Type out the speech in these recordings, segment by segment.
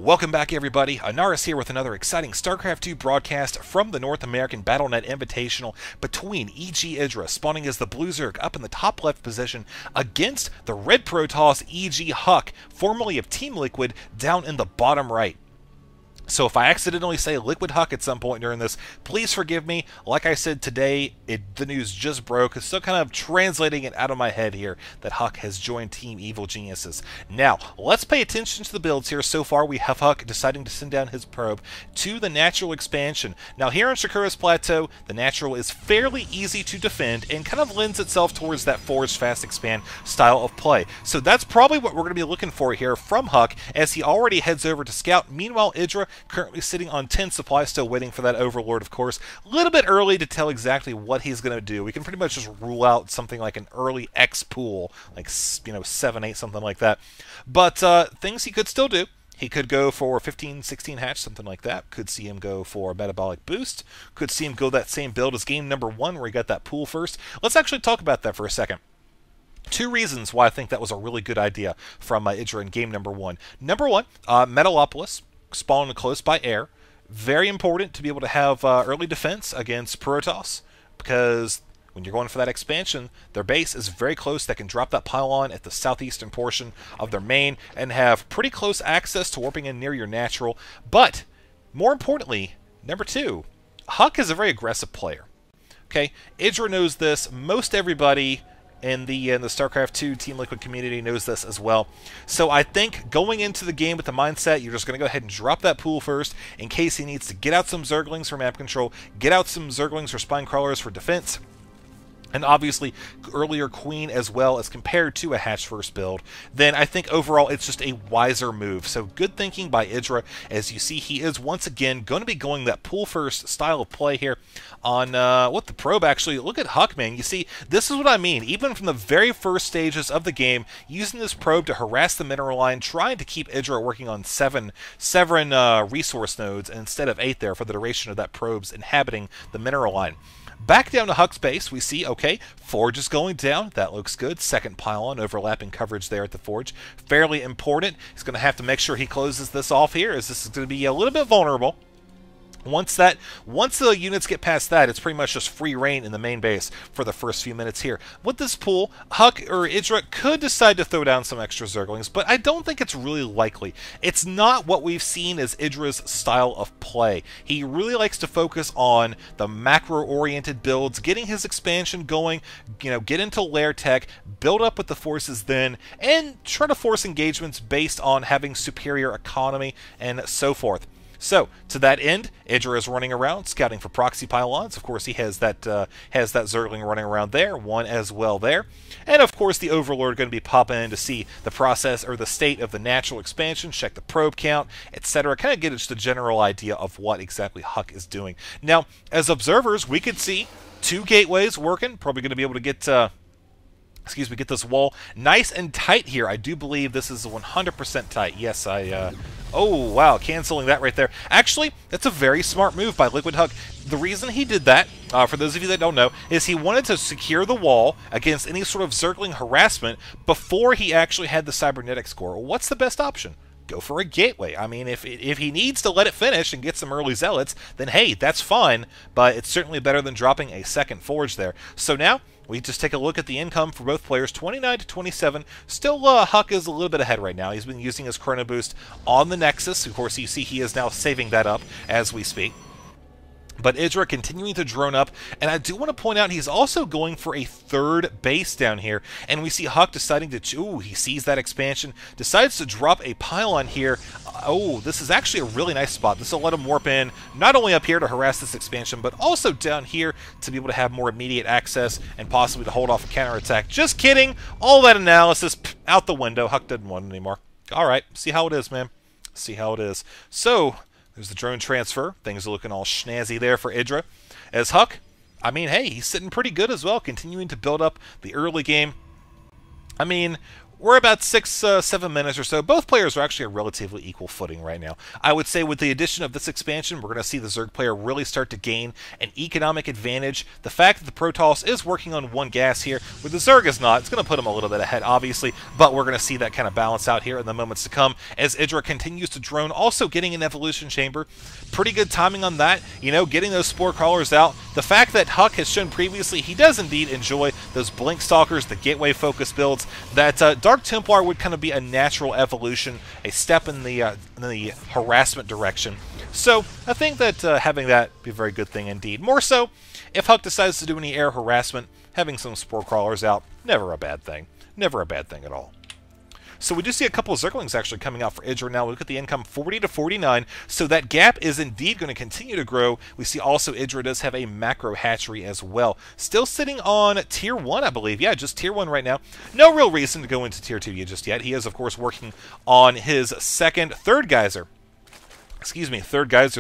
Welcome back, everybody. Anaris here with another exciting StarCraft 2 broadcast from the North American BattleNet Invitational between EG.IdrA, spawning as the Blue Zerg up in the top left position, against the Red Protoss EG.HuK, formerly of Team Liquid, down in the bottom right. So if I accidentally say EG.HuK at some point during this, please forgive me. Like I said today, the news just broke. It's still kind of translating it out of my head here that HuK has joined Team Evil Geniuses. Now, let's pay attention to the builds here. So far, we have HuK deciding to send down his probe to the natural expansion. Now, here on Shakura's Plateau, the natural is fairly easy to defend and kind of lends itself towards that forge fast expand style of play. So that's probably what we're going to be looking for here from HuK as he already heads over to scout. Meanwhile, IdrA currently sitting on 10 supply, still waiting for that Overlord, of course. A little bit early to tell exactly what he's going to do. We can pretty much just rule out something like an early X pool, like, 7, 8, something like that. But things he could still do. He could go for 15, 16 hatch, something like that. Could see him go for a metabolic boost. Could see him go that same build as game number 1 where he got that pool first. Let's actually talk about that for a second. Two reasons why I think that was a really good idea from IdrA in game number 1. Number 1, Metalopolis, spawned close by air. Very important to be able to have early defense against Protoss, because when you're going for that expansion, their base is very close. They can drop that pylon at the southeastern portion of their main and have pretty close access to warping in near your natural. But, more importantly, number 2, HuK is a very aggressive player. Okay, IdrA knows this. Most everybody in the StarCraft 2 Team Liquid community knows this as well. So I think going into the game with the mindset, you're just going to go ahead and drop that pool first in case he needs to get out some Zerglings for map control, get out some Zerglings for spine crawlers for defense, and obviously earlier Queen as well as compared to a hatch first build. Then I think overall it's just a wiser move. So good thinking by IdrA. As you see, he is once again going to be going that pool first style of play here on the probe. Actually, look at HuK, man. You see, this is what I mean. Even from the very first stages of the game, using this probe to harass the mineral line, trying to keep IdrA working on seven resource nodes instead of 8 there for the duration of that probe's inhabiting the mineral line. Back down to HuK's base, we see, okay, Forge is going down. That looks good. Second pylon, overlapping coverage there at the Forge. Fairly important. He's going to have to make sure he closes this off here, as this is going to be a little bit vulnerable. Once the units get past that, it's pretty much just free reign in the main base for the first few minutes here. With this pool, HuK or IdrA could decide to throw down some extra Zerglings, but I don't think it's really likely. It's not what we've seen as IdrA's style of play. He really likes to focus on the macro-oriented builds, getting his expansion going, get into lair tech, build up with the forces then, and try to force engagements based on having superior economy and so forth. So, to that end, IdrA is running around, scouting for proxy pylons. Of course, he has that Zergling running around there, one as well there. And, of course, the Overlord going to be popping in to see the process or the state of the natural expansion, check the probe count, etc. Kind of get just a general idea of what exactly HuK is doing. Now, as observers, we could see 2 gateways working. Probably going to be able to get get this wall nice and tight here. I do believe this is 100% tight. Yes, oh, wow, canceling that right there. Actually, that's a very smart move by EG.HuK. The reason he did that, for those of you that don't know, is he wanted to secure the wall against any sort of Zergling harassment before he actually had the cybernetic score. Well, what's the best option? Go for a gateway. I mean, if he needs to let it finish and get some early zealots, then hey, that's fine, but it's certainly better than dropping a second forge there. So now, we just take a look at the income for both players, 29 to 27. Still, HuK is a little bit ahead right now. He's been using his Chrono Boost on the Nexus. Of course, you see he is now saving that up as we speak. But IdrA continuing to drone up, and I do want to point out he's also going for a third base down here, and we see HuK deciding to, ooh, he sees that expansion, decides to drop a pylon here. Oh, this is actually a really nice spot. This will let him warp in, not only up here to harass this expansion, but also down here to be able to have more immediate access and possibly to hold off a counterattack. Just kidding! All that analysis, out the window. HuK doesn't want it anymore. Alright, see how it is, man. See how it is. So, there's the drone transfer. Things are looking all snazzy there for IdrA. As HuK, I mean, hey, he's sitting pretty good as well, continuing to build up the early game. I mean, we're about 7 minutes or so. Both players are actually a relatively equal footing right now. I would say with the addition of this expansion, we're going to see the Zerg player really start to gain an economic advantage. The fact that the Protoss is working on one gas here, where the Zerg is not, it's going to put him a little bit ahead, obviously, but we're going to see that kind of balance out here in the moments to come as EG.IdrA continues to drone, also getting an evolution chamber. Pretty good timing on that, getting those spore crawlers out. The fact that HuK has shown previously he does indeed enjoy those blink stalkers, the gateway focus builds, that Dark Templar would kind of be a natural evolution, a step in the harassment direction. So I think that having that be a very good thing indeed. More so, if HuK decides to do any air harassment, having some spore crawlers out, never a bad thing. Never a bad thing at all. So we do see a couple of Zerglings actually coming out for EG.IdrA now. We look at the income 40 to 49, so that gap is indeed going to continue to grow. We see also EG.IdrA does have a macro hatchery as well. Still sitting on Tier 1, I believe. Yeah, just Tier 1 right now. No real reason to go into Tier 2 just yet. He is, of course, working on his third geyser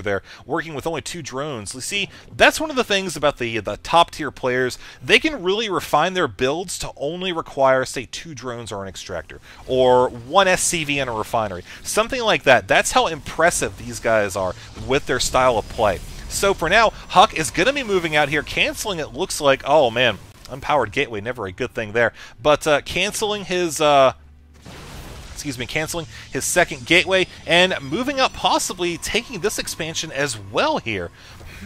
there, working with only 2 drones. You see, that's one of the things about the top tier players. They can really refine their builds to only require, say, 2 drones or an extractor, or 1 SCV and a refinery. Something like that. That's how impressive these guys are with their style of play. So for now, HuK is going to be moving out here, canceling, it looks like, oh man, unpowered gateway, never a good thing there, but canceling his... canceling his second gateway and moving up, possibly taking this expansion as well here.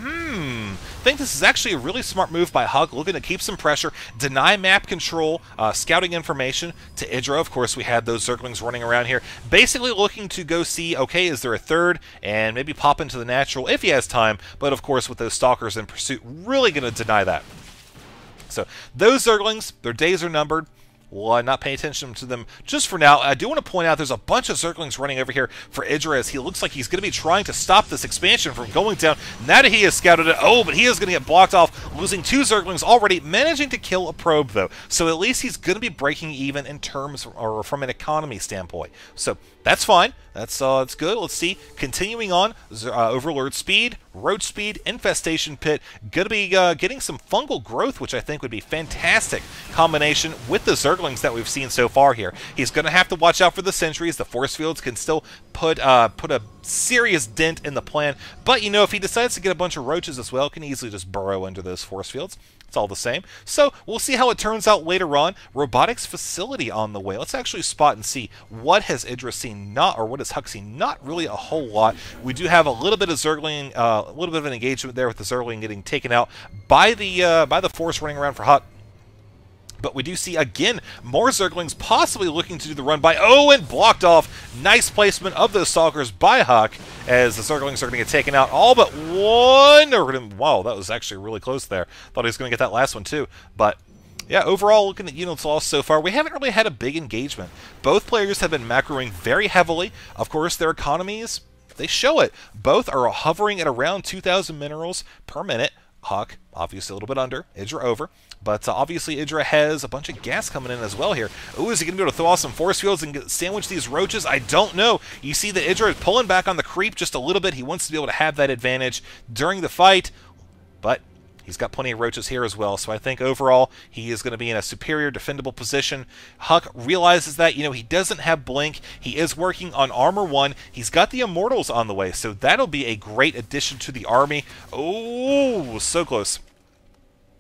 I think this is actually a really smart move by HuK, looking to keep some pressure, deny map control, scouting information to EG.IdrA. Of course, we had those Zerglings running around here, basically looking to go see, okay, is there a third, and maybe pop into the natural if he has time, but of course with those Stalkers in pursuit, really going to deny that. So those Zerglings, their days are numbered. We'll not pay attention to them just for now. I do want to point out there's a bunch of Zerglings running over here for EG.IdrA as he looks like he's going to be trying to stop this expansion from going down. Now that he has scouted it, but he is going to get blocked off, losing 2 Zerglings already, managing to kill a probe though. So at least he's going to be breaking even in terms, or from an economy standpoint. So that's fine. That's good. Let's see. Continuing on, Overlord speed, road speed, infestation pit. Going to be getting some fungal growth, which I think would be fantastic combination with the Zerglings that we've seen so far here. He's going to have to watch out for the sentries. The force fields can still put a serious dent in the plan, but if he decides to get a bunch of roaches as well, can easily just burrow into those force fields. It's all the same. So we'll see how it turns out later on. Robotics facility on the way. Let's actually spot and see what has EG.IdrA seen what has HuK seen. Not really a whole lot. We do have a little bit of Zergling, a little bit of an engagement there with the Zergling getting taken out by the force running around for HuK. But we do see, again, more Zerglings possibly looking to do the run by... and blocked off. Nice placement of those Stalkers by HuK as the Zerglings are going to get taken out. All but one. Wow, that was actually really close there. Thought he was going to get that last one, too. But... yeah, overall, looking at units lost so far, we haven't really had a big engagement. Both players have been macroing very heavily. Of course, their economies, they show it. Both are hovering at around 2,000 minerals per minute. HuK, obviously a little bit under, EG.IdrA over. But obviously EG.IdrA has a bunch of gas coming in as well here. Is he going to be able to throw off some force fields and sandwich these roaches? I don't know. You see that EG.IdrA is pulling back on the creep just a little bit. He wants to be able to have that advantage during the fight. But he's got plenty of roaches here as well, so I think overall he is going to be in a superior defendable position. HuK realizes that, he doesn't have Blink. He is working on Armor 1. He's got the Immortals on the way, so that'll be a great addition to the army. Oh, so close.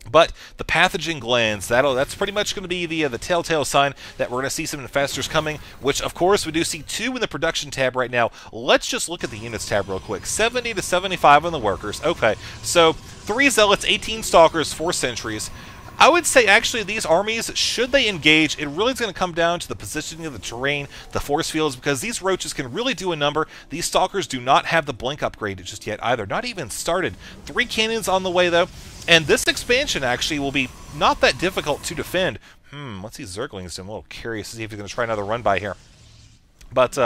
But the pathogen glands, that's pretty much going to be the telltale sign that we're going to see some infestors coming, which, of course, we do see 2 in the production tab right now. Let's just look at the units tab real quick. 70 to 75 on the workers. Okay, so 3 zealots, 18 stalkers, 4 sentries. I would say, actually, these armies, should they engage, it really is going to come down to the positioning of the terrain, the force fields, because these roaches can really do a number. These stalkers do not have the blink upgrade just yet either. Not even started. 3 cannons on the way, though. And this expansion, actually, will be not that difficult to defend. Let's see Zerglings. I'm a little curious to see if he's going to try another run by here. But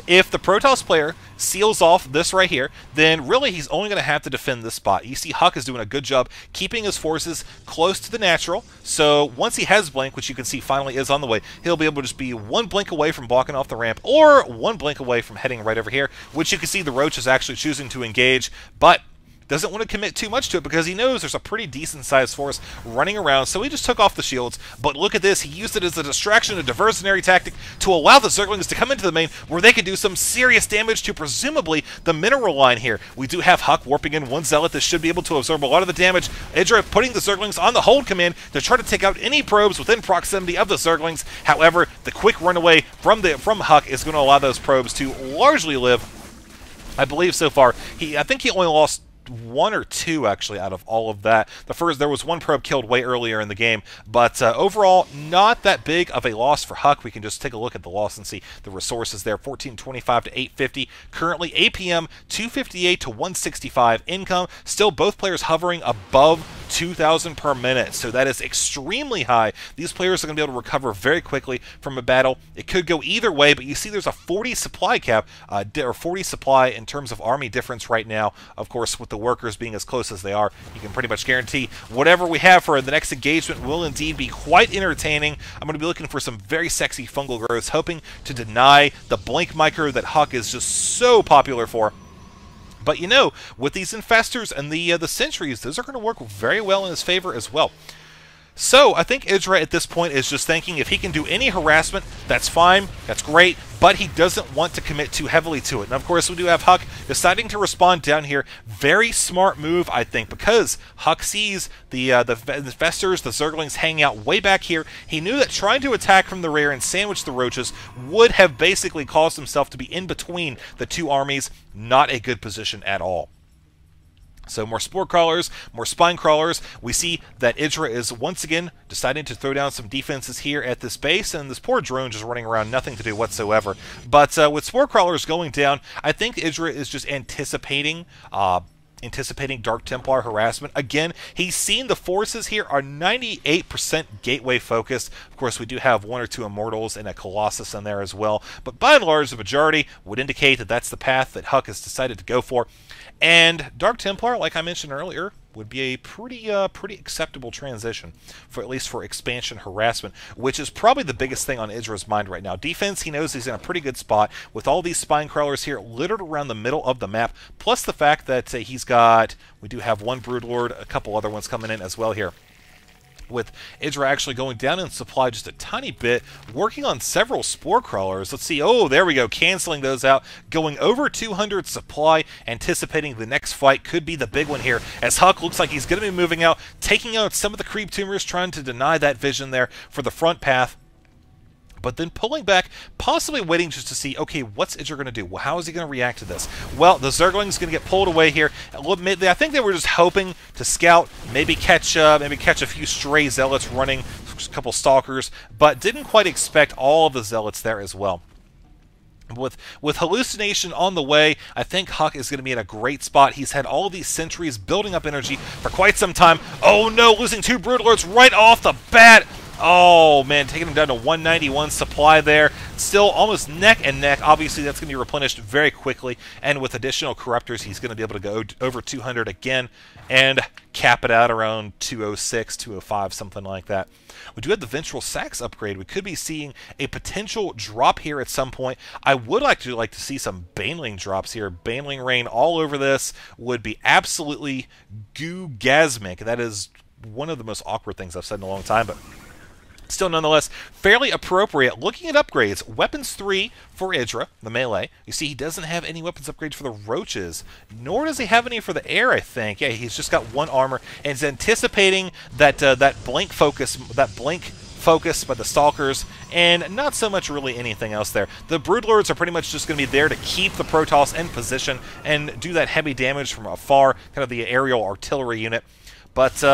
if the Protoss player seals off this right here, then really he's only going to have to defend this spot. You see HuK is doing a good job keeping his forces close to the natural. So once he has Blink, which you can see finally is on the way, he'll be able to just be 1 blink away from blocking off the ramp, or 1 blink away from heading right over here, which you can see the Roach is actually choosing to engage. But doesn't want to commit too much to it because he knows there's a pretty decent-sized force running around, so he just took off the shields. But look at this, he used it as a distraction, a diversionary tactic to allow the Zerglings to come into the main where they could do some serious damage to presumably the mineral line here. We do have HuK warping in one Zealot that should be able to absorb a lot of the damage. EG.IdrA putting the Zerglings on the hold command to try to take out any probes within proximity of the Zerglings. However, the quick runaway from HuK is going to allow those probes to largely live. I believe so far, I think he only lost 1 or 2 actually out of all of that. There was 1 probe killed way earlier in the game, but overall not that big of a loss for HuK. We can just take a look at the loss and see the resources there. 1425 to 850. Currently APM 258 to 165. Income still both players hovering above 2,000 per minute, so that is extremely high. These players are going to be able to recover very quickly from a battle. It could go either way, but you see there's a 40 supply cap, or 40 supply in terms of army difference right now. Of course, with the workers being as close as they are, you can pretty much guarantee whatever we have for the next engagement will indeed be quite entertaining. I'm going to be looking for some very sexy fungal growths, hoping to deny the blink micro that HuK is just so popular for. But you know, with these infestors and the sentries, those are going to work very well in his favor as well. So I think EG.IdrA at this point is just thinking if he can do any harassment, that's fine, that's great, but he doesn't want to commit too heavily to it. And of course, we do have HuK deciding to respond down here. Very smart move, I think, because HuK sees the infestors, the Zerglings hanging out way back here. He knew that trying to attack from the rear and sandwich the roaches would have basically caused himself to be in between the 2 armies. Not a good position at all. So more spore crawlers, more spine crawlers. We see that EG.IdrA is once again deciding to throw down some defenses here at this base, and this poor drone just running around, nothing to do whatsoever. But with spore crawlers going down, I think EG.IdrA is just anticipating Dark Templar harassment. Again, he's seen the forces here are 98% gateway focused. Of course, we do have 1 or 2 Immortals and a Colossus in there as well, but by and large, the majority would indicate that that's the path that HuK has decided to go for. And Dark Templar, like I mentioned earlier, would be a pretty acceptable transition, for at least for expansion harassment, which is probably the biggest thing on EG.IdrA's mind right now. Defense, he knows he's in a pretty good spot with all these spine crawlers here littered around the middle of the map, plus the fact that we do have 1 Broodlord, a couple other ones coming in as well here. With EG.IdrA actually going down in supply just a tiny bit, working on several spore crawlers. Let's see, oh, there we go, canceling those out, going over 200 supply, anticipating the next fight could be the big one here, as HuK looks like he's going to be moving out, taking out some of the creep tumors, trying to deny that vision there for the front path. But then pulling back, possibly waiting just to see, okay, what's EG.IdrA going to do? Well, how is he going to react to this? Well, the Zergling's going to get pulled away here. I think they were just hoping to scout, maybe catch a few stray Zealots running, a couple Stalkers, but didn't quite expect all of the Zealots there as well. With Hallucination on the way, I think HuK is going to be in a great spot. He's had all of these sentries building up energy for quite some time. Oh no, losing 2 Broodlords right off the bat. Oh, man, taking him down to 191 supply there. Still almost neck and neck. Obviously, that's going to be replenished very quickly. And with additional Corruptors, he's going to be able to go over 200 again and cap it out around 206, 205, something like that. We do have the Ventral Sacs upgrade. We could be seeing a potential drop here at some point. I would like to see some Baneling drops here. Baneling Rain all over this would be absolutely goo-gasmic. That is one of the most awkward things I've said in a long time, but still, nonetheless, fairly appropriate. Looking at upgrades, Weapons 3 for EG.IdrA, the melee. You see, he doesn't have any weapons upgrades for the roaches, nor does he have any for the air, I think. Yeah, he's just got 1 armor, and is anticipating that blink focus by the Stalkers, and not so much really anything else there. The Broodlords are pretty much just going to be there to keep the Protoss in position and do that heavy damage from afar, kind of the aerial artillery unit. But,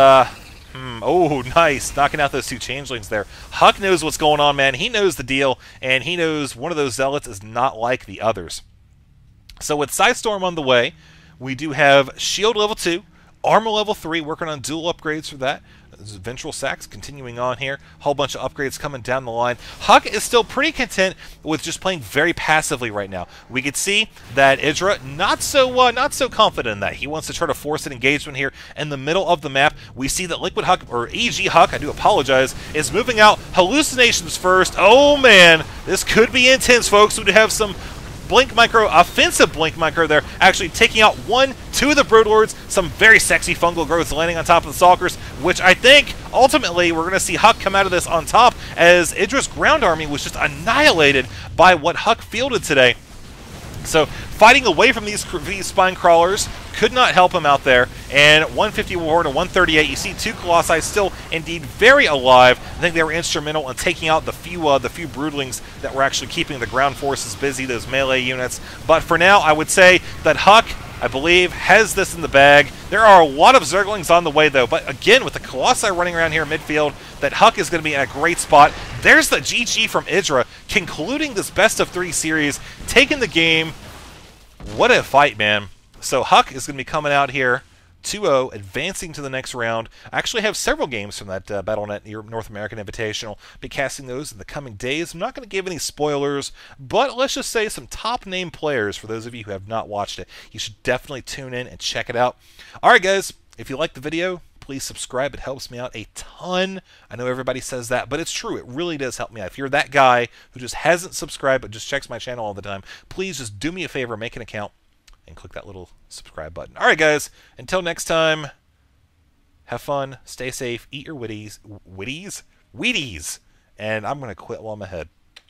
oh, nice. Knocking out those 2 changelings there. HuK knows what's going on, man. He knows the deal, and he knows one of those Zealots is not like the others. So with Psystorm on the way, we do have Shield level 2, Armor level 3, working on dual upgrades for that. Ventral Sacs continuing on here. Whole bunch of upgrades coming down the line. HuK is still pretty content with just playing very passively right now. We could see that EG.IdrA not so confident in that. He wants to try to force an engagement here in the middle of the map. We see that EG.HuK, I do apologize, is moving out. Hallucinations first. Oh man, this could be intense, folks. We have some Blink Micro, offensive Blink Micro there, actually taking out 2 of the Broodlords. Some very sexy fungal growths landing on top of the Stalkers, which I think ultimately we're going to see HuK come out of this on top, as IdrA's ground army was just annihilated by what HuK fielded today. So fighting away from these spine crawlers could not help him out there. And 154 to 138, you see 2 Colossi still indeed very alive. I think they were instrumental in taking out the few broodlings that were actually keeping the ground forces busy, those melee units. But for now, I would say that HuK, I believe, has this in the bag. There are a lot of Zerglings on the way, though. But again, with the Colossi running around here in midfield, that HuK is going to be in a great spot. There's the GG from EG.IdrA, concluding this best-of-3 series, taking the game. What a fight, man. So HuK is going to be coming out here 2-0, advancing to the next round. I actually have several games from that Battle.net North American Invitational. Be casting those in the coming days. I'm not going to give any spoilers, but let's just say some top-name players for those of you who have not watched it. You should definitely tune in and check it out. All right, guys, if you liked the video, please subscribe. It helps me out a ton. I know everybody says that, but it's true. It really does help me out. If you're that guy who just hasn't subscribed but just checks my channel all the time, please just do me a favor, make an account, and click that little subscribe button. All right, guys, until next time, have fun, stay safe, eat your Wheaties, and I'm going to quit while I'm ahead.